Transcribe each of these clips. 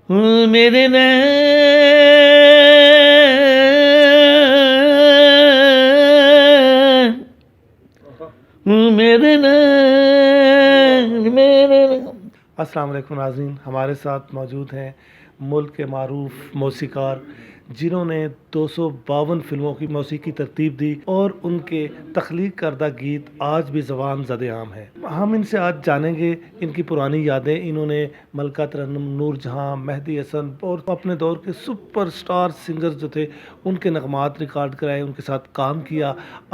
میرے السلام علیکم ناظرین، ہمارے ساتھ موجود ہیں ملک کے معروف موسیقار جنہوں نے 252 فلموں کی موسیقی ترتیب دی اور ان کے تخلیق کردہ گیت آج بھی زبان زد عام ہیں۔ ہم ان سے آج جانیں گے ان کی پرانی یادیں۔ انہوں نے ملکہ ترنم، نور جہاں، مہدی حسن اور اپنے دور کے سپر سٹار سنگر جو تھے ان کے نغمات ریکارڈ کرائے، ان کے ساتھ کام کیا۔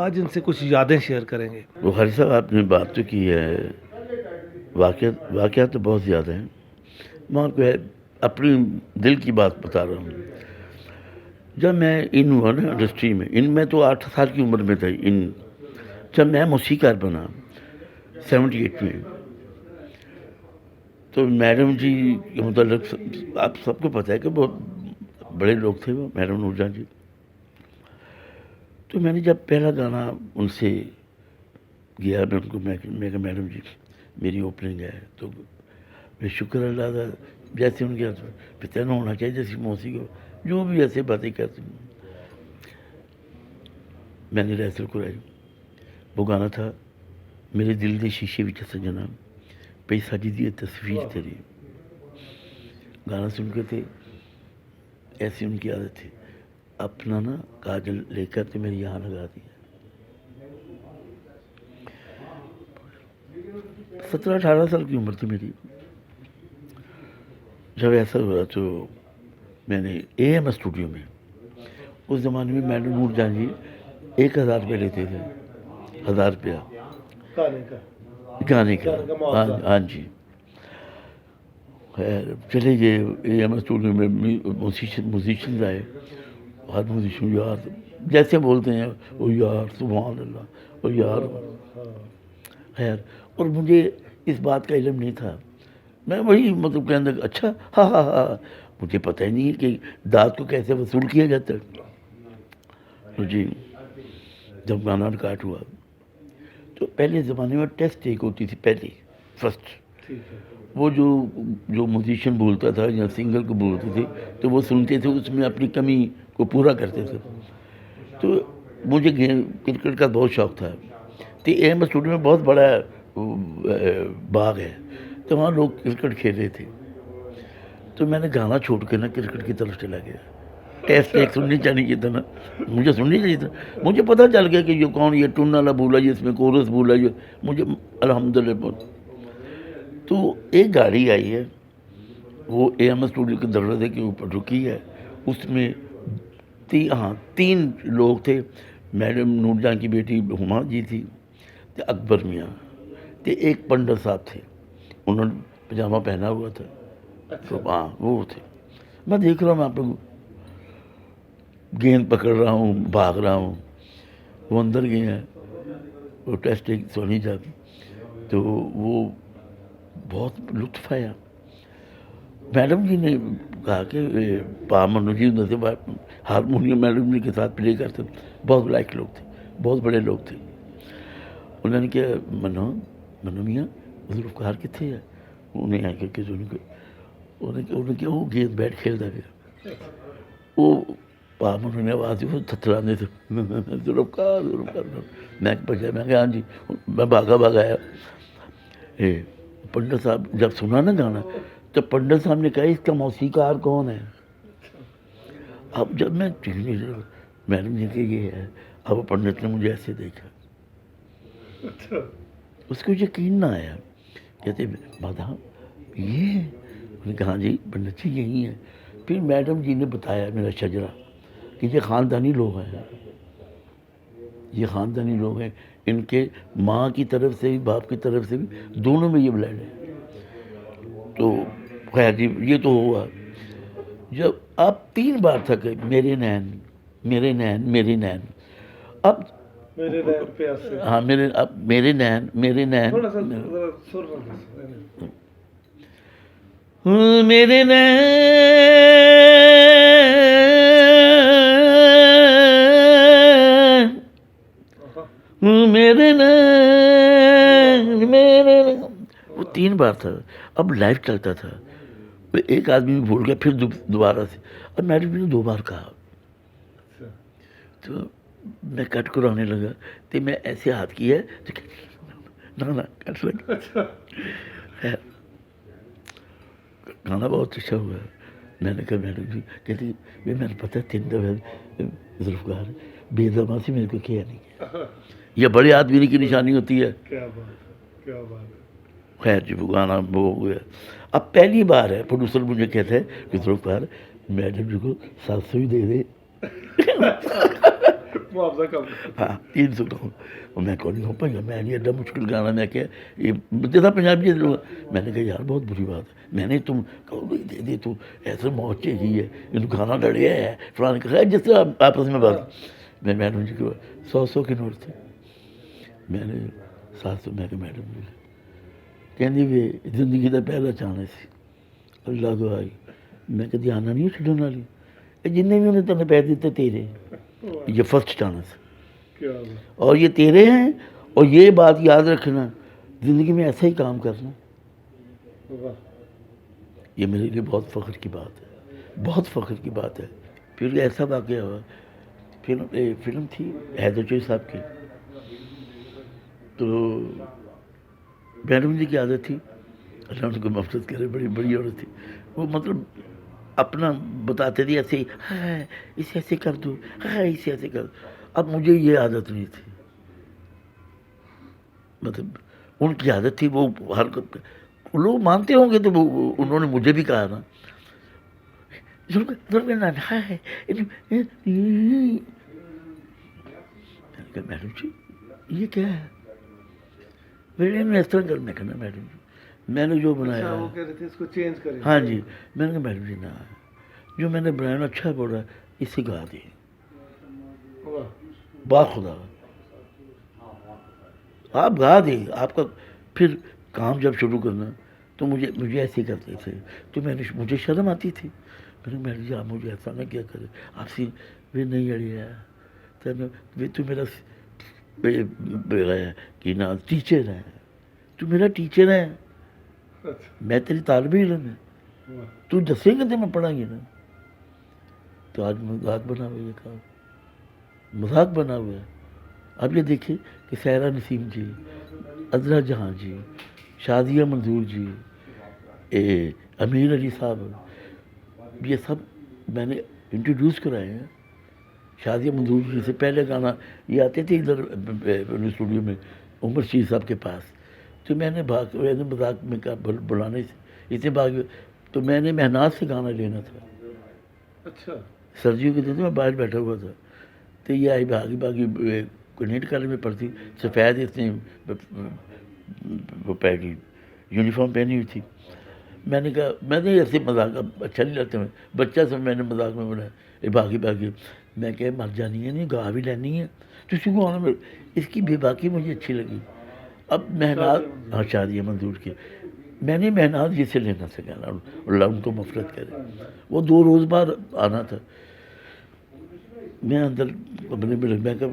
آج ان سے کچھ یادیں شیئر کریں گے۔ بخاری صاحب، آپ نے بات تو کی ہے، واقعات تو بہت زیادہ ہیں، میں آپ کو اپنی دل کی بات بتا رہا ہوں۔ جب میں ہوا نا انڈسٹری میں تو 8 سال کی عمر میں تھا۔ جب میں موسیقار بنا 78 میں، تو میڈم جی کے متعلق آپ سب کو پتہ ہے کہ بہت بڑے لوگ تھے وہ، میڈم نور جہاں جی۔ تو میں نے جب پہلا گانا ان سے گیا، میں ان کو میں کہا میڈم جی میری اوپننگ ہے، تو میں شکر اللہ کا جیسے ان کے پتہ ہونا چاہیے جیسی موسیقی جو بھی ایسے باتیں کرتے ہیں۔ میں نے ریہرسل کرائی، وہ گانا تھا میرے دل دے شیشے وچ سجنا پئی ساڈی دی تصویر تیری۔ گانا سن کے تھے ایسی ان کی عادت تھی، اپنا نا کاجل لے کر تو میری یہاں لگا دیا۔ 17-18 سال کی عمر تھی میری جب ایسا ہوا۔ تو میں نے AM اسٹوڈیو میں، اس زمانے میں میڈم نور جہاں جی 1000 روپے لیتے تھے، 1000 روپیہ گانے کا۔ ہاں جی، چلے گئے AM اسٹوڈیو میں، موزیشنز آئے، ہر موزیشن یار جیسے بولتے ہیں وہ یار سبحان اللہ، اور یار خیر۔ اور مجھے اس بات کا علم نہیں تھا، میں وہی مطلب کہ اندر اچھا ہاں ہاں ہاں، مجھے پتہ ہی نہیں ہے کہ داد کو کیسے وصول کیا جاتا ہے۔ تو جی جب گانا ریکارڈ ہوا تو پہلے زمانے میں ٹیسٹ ٹیک ہوتی تھی، پہلے فرسٹ، وہ جو موزیشین بولتا تھا یا سنگر کو بولتے تھے تو وہ سنتے تھے، اس میں اپنی کمی کو پورا کرتے تھے۔ تو مجھے کرکٹ کا بہت شوق تھا، تو AM اسٹوڈیو میں بہت بڑا باغ ہے، تو وہاں لوگ کرکٹ کھیل رہے تھے، تو میں نے گانا چھوڑ کے نا کرکٹ کی طرف چلا گیا۔ ٹیسٹ ایک سننی چاہیے تھا نا، مجھے سننی چاہیے تھا۔ مجھے پتہ چل گیا کہ یہ کون، یہ ٹون والا بولا، یہ اس میں کورس بولا، یہ مجھے الحمدللہ۔ تو ایک گاڑی آئی ہے، وہ AM اسٹوڈیو کے دروازے کے اوپر رکی ہے، اس میں 3 لوگ تھے۔ میڈم نور جہاں کی بیٹی ہما جی تھی، تو اکبر میاں، تو ایک پنڈت صاحب تھے، انہوں نے پجامہ پہنا ہوا تھا، تو ہاں وہ تھے۔ میں دیکھ رہا ہوں، میں آپ کو گیند پکڑ رہا ہوں، بھاگ رہا ہوں، وہ اندر گئے ہیں، وہ ٹیسٹ ایک سونی جاتی، تو وہ بہت لطف آیا۔ میڈم جی نے کہا کہ پا منو جی سے ہارمونیم میڈم جی کے ساتھ پلے کرتے، بہت لائق لوگ تھے، بہت بڑے لوگ تھے۔ انہوں نے کیا منو میاں ذوالفقار کتنے ہے، انہیں آ کے انہیں کیا وہ گیند بیٹ کھیلتا گیا، وہ پا منو نے آواز وہ تھتھلانے سے ذوالفقار میں بچا، میں کہا ہاں جی، میں بھاگا آیا۔ پنڈت صاحب جب سنا نا گانا تو پنڈت صاحب نے کہا اس کا موسیقار کون ہے؟ اب جب میں میڈم جی کہ یہ ہے، اب پنڈت نے مجھے ایسے دیکھا، اس کو یقین نہ آیا، کہتے بادہ یہ ہے؟ انہوں نے کہا جی پنڈت جی یہی ہے۔ پھر میڈم جی نے بتایا میرا شجرا کہ یہ خاندانی لوگ ہیں، یہ خاندانی لوگ ہیں، ان کے ماں کی طرف سے بھی باپ کی طرف سے بھی دونوں میں یہ بلڈ ہے۔ تو خیر جی یہ تو ہوا۔ جب اب 3 بار تھا کہ میرے نین میرے نین میرے نین، اب ہاں اب میرے نین میرے نین، میرے وہ 3 بار تھا۔ اب لائف چلتا تھا، ایک آدمی بھی بھول گیا، پھر دوبارہ سے، اور میڈم جی نے 2 بار کہا، تو میں کٹ کرانے لگا، تو میں ایسے ہاتھ کیا تو نہ کٹ لگا. خیر گانا بہت اچھا ہوا ہے. میں نے کہا میڈم جی، کہتی یہ میں نے پتہ 3 دفعہ ذوالفقار بے زباں سے میرے کو کیا نہیں کیا. یہ بڑے آدمی کی نشانی ہوتی ہے. کیا بات، کیا بات. خیر جی وہ گانا وہ ہو گیا. اب پہلی بار ہے پروڈیوسر مجھے کہتا ہے کہ ذوالفقار میڈم جی کو 700 ہی دے دے. معاوضہ کم. ہاں 300 کا. اور میں کہوں نہیں ہو پائے گا، میں نہیں ایڈا مشکل گانا. میں کیا یہ جیسا پنجابی لوگ، میں نے کہا یار بہت بری بات ہے. میں نے تم کہو بھائی دے دے، تو ایسے موچے ہی ہے یہ تو گانا لڑیا ہے فلاں کا، جس طرح آپس میں بات. میں میڈم جی کو 100 کے نوٹ تھے. میں نے 700. میں کہا میڈم جی کہندی بھی زندگی کا پہلا چانس سی اللہ کو آئی. میں کدی آنا نہیں چھڈن والی، جن بھی انہیں تمہیں پیسے دیتے تیرے، یہ فرسٹ چانس. اور یہ تیرے ہیں. اور یہ بات یاد رکھنا زندگی میں ایسا ہی کام کرنا. یہ میرے لیے بہت فخر کی بات ہے، بہت فخر کی بات ہے. پھر ایسا واقعہ ہوا، فلم تھی حیدر چوہی صاحب کی. تو میڈم جی کی عادت تھی، اللہ ان کو مغفرت کرے، بڑی بڑی عورت تھی وہ، مطلب اپنا بتاتے تھے ایسے ہی، ہاں اسے ایسے کر دو، ہاں اسے ایسے کر دو. اب مجھے یہ عادت نہیں تھی، مطلب ان کی عادت تھی. وہ ہر لوگ مانتے ہوں گے تو وہ انہوں نے مجھے بھی کہا نا میڈم جی یہ کیا ہے، میں اس طرح کر. میں کہنا میڈم جی میں نے جو بنایا وہ کہہ رہے تھے اس کو چینج کریں. ہاں جی. میں نے کہا میڈم جی نہ، جو میں نے بنایا نا اچھا بول رہا ہے، اس سے گا دیں باخدا. آپ گا دیں. آپ کا پھر کام جب شروع کرنا تو مجھے ایسے کرتے تھے تو مجھے شرم آتی تھی. میں نے میڈم جی آپ مجھے ایسا نہ کیا کرے، آپ سے وہ نہیں اڑیا تو میرا کہ نا ٹیچر ہے، تو میرا ٹیچر ہے، میں تیری طالب علم ہے، تو دسے گا تو میں پڑھا گی نا. تو آج مذاق بنا ہوا یہ کام، مذاق بنا ہوا ہے. اب یہ دیکھیں کہ سحرا نسیم جی، عذرا جہاں جی، شادیہ منظور جی، امیر علی صاحب، یہ سب میں نے انٹروڈیوس کرائے ہیں. شادیہ منظور جی سے پہلے گانا یہ آتے تھے ادھر اسٹوڈیو میں عمر شیر صاحب کے پاس. تو میں نے مذاق میں کہا بلانے سے اتنے بھاگ، تو میں نے محنات سے گانا لینا تھا. اچھا سردیوں کے دن میں باہر بیٹھا ہوا تھا. تو یہ آئی بھاگی نیٹ کالج میں پڑھتی، سفید اتنی وہ پہنی یونیفارم پہنی ہوئی تھی. میں نے کہا میں نے ایسے مذاق اچھا نہیں لگتا، بچہ سے میں نے مذاق میں بنایا یہ بھاگی. میں کہ مر جانی ہے نہیں گا بھی لینی ہے تو اس کو آنا. اس کی بے باکی مجھے اچھی لگی. اب محنات، ہاں شادیہ منظور کی میں نے محنات جسے لینا سکھانا، اللہ ان کو مغفرت کرے. وہ 2 روز بعد آنا تھا. میں اندر اپنے میں کہ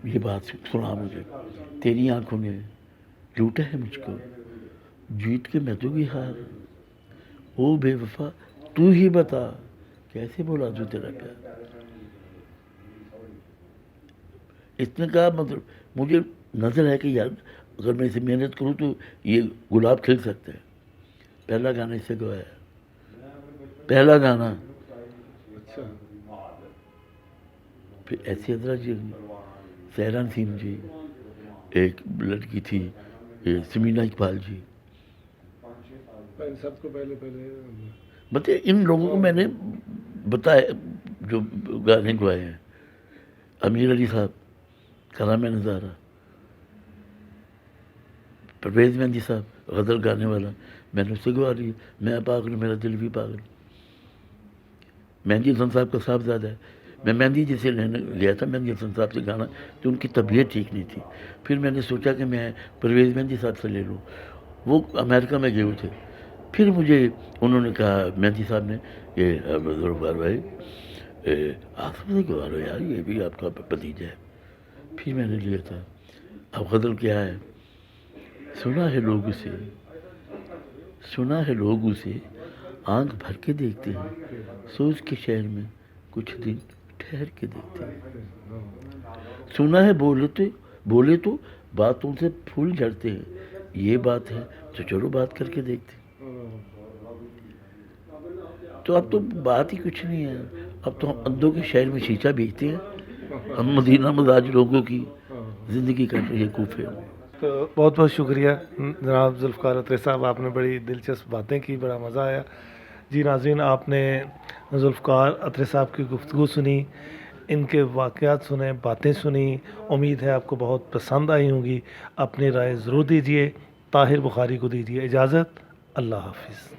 یہ بات سنا مجھے، تیری آنکھوں نے لوٹا ہے مجھ کو، جیت کے میں تو بھی ہار. او بے وفا تو ہی بتا کیسے بولا جو تیرا پیار. اس نے کہا مطلب مجھے نظر ہے کہ یار اگر میں اسے محنت کروں تو یہ گلاب کھل سکتا ہے. پہلا گانا اس سے گوایا، پہلا گانا. پھر ایسی عذرا جی، سحرا نسیم جی، ایک لڑکی تھی سمینا اقبال جی، سب کو پہلے بتائیے ان لوگوں کو میں نے بتایا جو گانے گوائے ہیں. امیر علی صاحب، کلام نظارہ، پرویز مہندی صاحب غزل گانے والا، میں نے اس سے گوا لی. میں پاگل میرا دل بھی پاگل. مہندی حسن صاحب کا صاحبزادہ ہے. میں مہندی جی سے لینے گیا تھا مہندی حسن صاحب سے گانا، تو ان کی طبیعت ٹھیک نہیں تھی. پھر میں نے سوچا کہ میں پرویز مہندی صاحب سے لے لوں، وہ امریکہ میں گئے ہوئے تھے. پھر مجھے انہوں نے کہا مہندی صاحب نے کہ ذوالفقار بھائی آپ سب سے گوا لو یار، یہ بھی آپ کا بھتیجا ہے. پھر میں نے لیا تھا. اب غزل کیا ہے، سنا ہے لوگوں سے آنکھ بھر کے دیکھتے ہیں، سوچ کے شہر میں کچھ دن ٹھہر کے دیکھتے ہیں۔ سنا ہے بولے تو باتوں سے پھول جھڑتے ہیں، یہ بات ہے تو چلو بات کر کے دیکھتے ہیں۔ تو اب تو بات ہی کچھ نہیں ہے، اب تو ہم اندھوں کے شہر میں شیشہ بیچتے ہیں، ہم مدینہ مزاج لوگوں کی زندگی کا یہ کوفے ہیں۔ تو بہت بہت شکریہ جناب ذوالفقار اترے صاحب، آپ نے بڑی دلچسپ باتیں کی، بڑا مزہ آیا۔ جی ناظرین، آپ نے ذوالفقار اترے صاحب کی گفتگو سنی، ان کے واقعات سنے، باتیں سنی، امید ہے آپ کو بہت پسند آئی ہوں گی۔ اپنی رائے ضرور دیجیے۔ طاہر بخاری کو دیجیے اجازت، اللہ حافظ۔